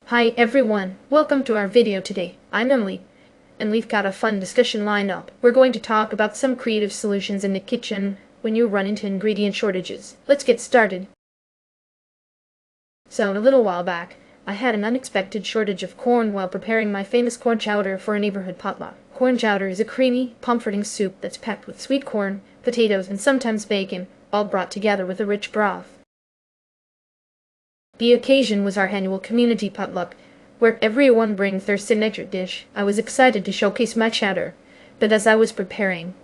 Hi everyone, welcome to our video today. I'm Emily, and we've got a fun discussion lined up. We're going to talk about some creative solutions in the kitchen when you run into ingredient shortages. Let's get started. So, a little while back, I had an unexpected shortage of corn while preparing my famous corn chowder for a neighborhood potluck. Corn chowder is a creamy, comforting soup that's packed with sweet corn, potatoes, and sometimes bacon, all brought together with a rich broth. The occasion was our annual community potluck, where everyone brings their signature dish. I was excited to showcase my chowder, but as I was preparing,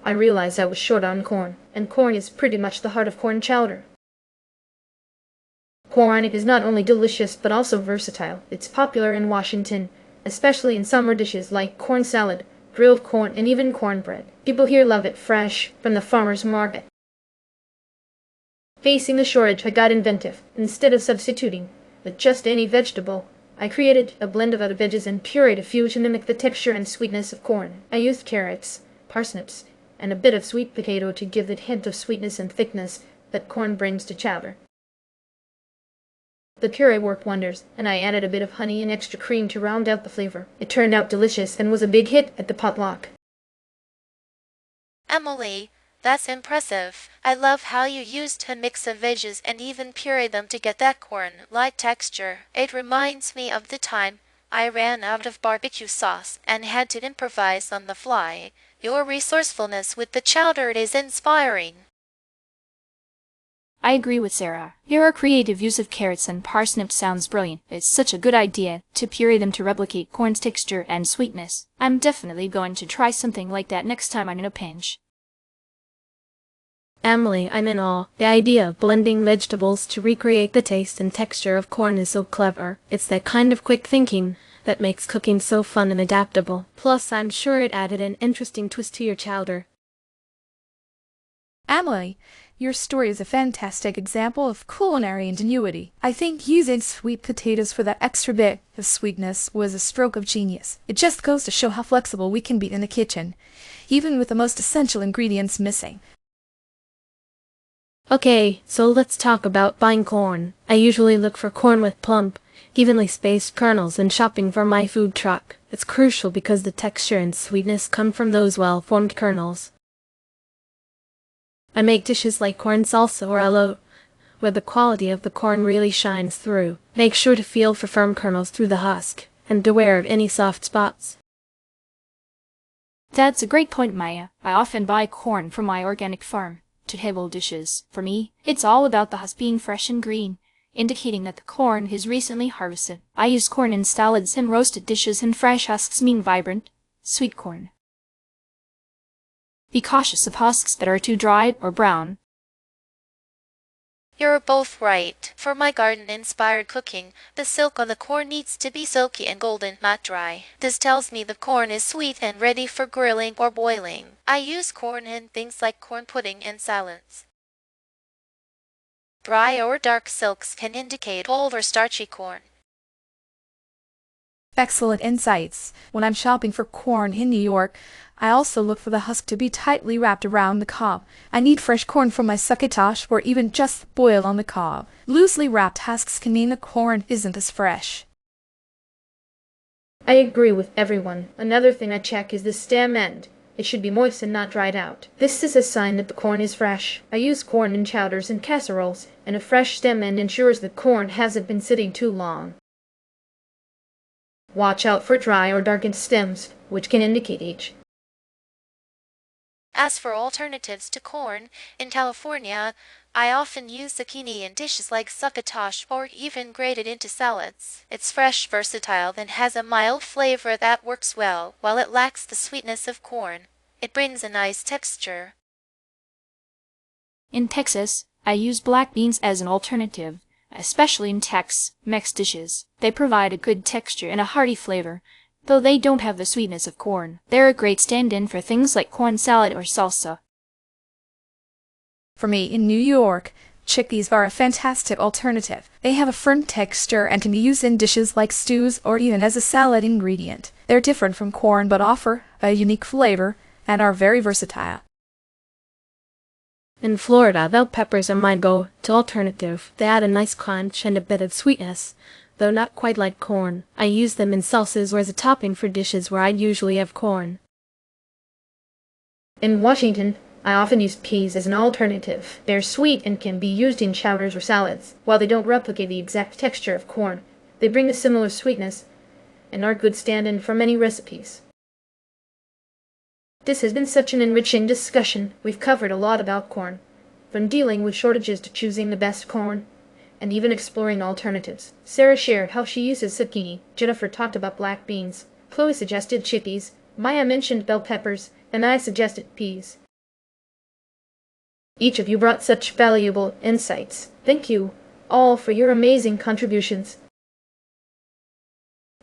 I realized I was short on corn, and corn is pretty much the heart of corn chowder. Corn is not only delicious but also versatile. It's popular in Washington, especially in summer dishes like corn salad, grilled corn, and even cornbread. People here love it fresh from the farmer's market. Facing the shortage, I got inventive. Instead of substituting with just any vegetable, I created a blend of other veggies and pureed a few to mimic the texture and sweetness of corn. I used carrots, parsnips, and a bit of sweet potato to give the hint of sweetness and thickness that corn brings to chowder. The puree worked wonders, and I added a bit of honey and extra cream to round out the flavor. It turned out delicious and was a big hit at the potluck. Emily, that's impressive. I love how you used a mix of veggies and even pureed them to get that corn-like texture. It reminds me of the time I ran out of barbecue sauce and had to improvise on the fly. Your resourcefulness with the chowder is inspiring. I agree with Sarah. Your creative use of carrots and parsnips sounds brilliant. It's such a good idea to puree them to replicate corn's texture and sweetness. I'm definitely going to try something like that next time I'm in a pinch. Emily, I'm in awe. The idea of blending vegetables to recreate the taste and texture of corn is so clever. It's that kind of quick thinking that makes cooking so fun and adaptable. Plus, I'm sure it added an interesting twist to your chowder. Emily, your story is a fantastic example of culinary ingenuity. I think using sweet potatoes for that extra bit of sweetness was a stroke of genius. It just goes to show how flexible we can be in the kitchen, even with the most essential ingredients missing. Okay, so let's talk about buying corn. I usually look for corn with plump, evenly spaced kernels when shopping for my food truck. It's crucial because the texture and sweetness come from those well-formed kernels. I make dishes like corn salsa or allo, where the quality of the corn really shines through. Make sure to feel for firm kernels through the husk, and beware of any soft spots. That's a great point, Maya. I often buy corn from my organic farm to table dishes. For me, it's all about the husk being fresh and green, indicating that the corn is recently harvested. I use corn in salads and roasted dishes, and fresh husks mean vibrant, sweet corn. Be cautious of husks that are too dry or brown. You're both right. For my garden-inspired cooking, the silk on the corn needs to be silky and golden, not dry. This tells me the corn is sweet and ready for grilling or boiling. I use corn in things like corn pudding and salads. Dry or dark silks can indicate old or starchy corn. Excellent insights. When I'm shopping for corn in New York, I also look for the husk to be tightly wrapped around the cob. I need fresh corn from my succotash or even just boiled on the cob. Loosely wrapped husks can mean the corn isn't as fresh. I agree with everyone. Another thing I check is the stem end. It should be moist and not dried out. This is a sign that the corn is fresh. I use corn in chowders and casseroles, and a fresh stem end ensures the corn hasn't been sitting too long. Watch out for dry or darkened stems, which can indicate age. As for alternatives to corn, in California, I often use zucchini in dishes like succotash or even grated into salads. It's fresh, versatile, and has a mild flavor that works well. While it lacks the sweetness of corn, it brings a nice texture. In Texas, I use black beans as an alternative, especially in Tex-Mex dishes. They provide a good texture and a hearty flavor, though they don't have the sweetness of corn. They're a great stand-in for things like corn salad or salsa. For me, in New York, chickpeas are a fantastic alternative. They have a firm texture and can be used in dishes like stews or even as a salad ingredient. They're different from corn but offer a unique flavor and are very versatile. In Florida, bell peppers are my go-to alternative. They add a nice crunch and a bit of sweetness, though not quite like corn. I use them in salsas or as a topping for dishes where I'd usually have corn. In Washington, I often use peas as an alternative. They're sweet and can be used in chowders or salads. While they don't replicate the exact texture of corn, they bring a similar sweetness and are good stand-in for many recipes. This has been such an enriching discussion. We've covered a lot about corn, from dealing with shortages to choosing the best corn, and even exploring alternatives. Sarah shared how she uses zucchini, Jennifer talked about black beans, Chloe suggested chickpeas, Maya mentioned bell peppers, and I suggested peas. Each of you brought such valuable insights. Thank you all for your amazing contributions.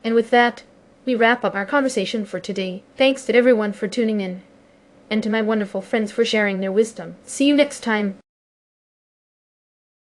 And with that, we wrap up our conversation for today. Thanks to everyone for tuning in, and to my wonderful friends for sharing their wisdom. See you next time.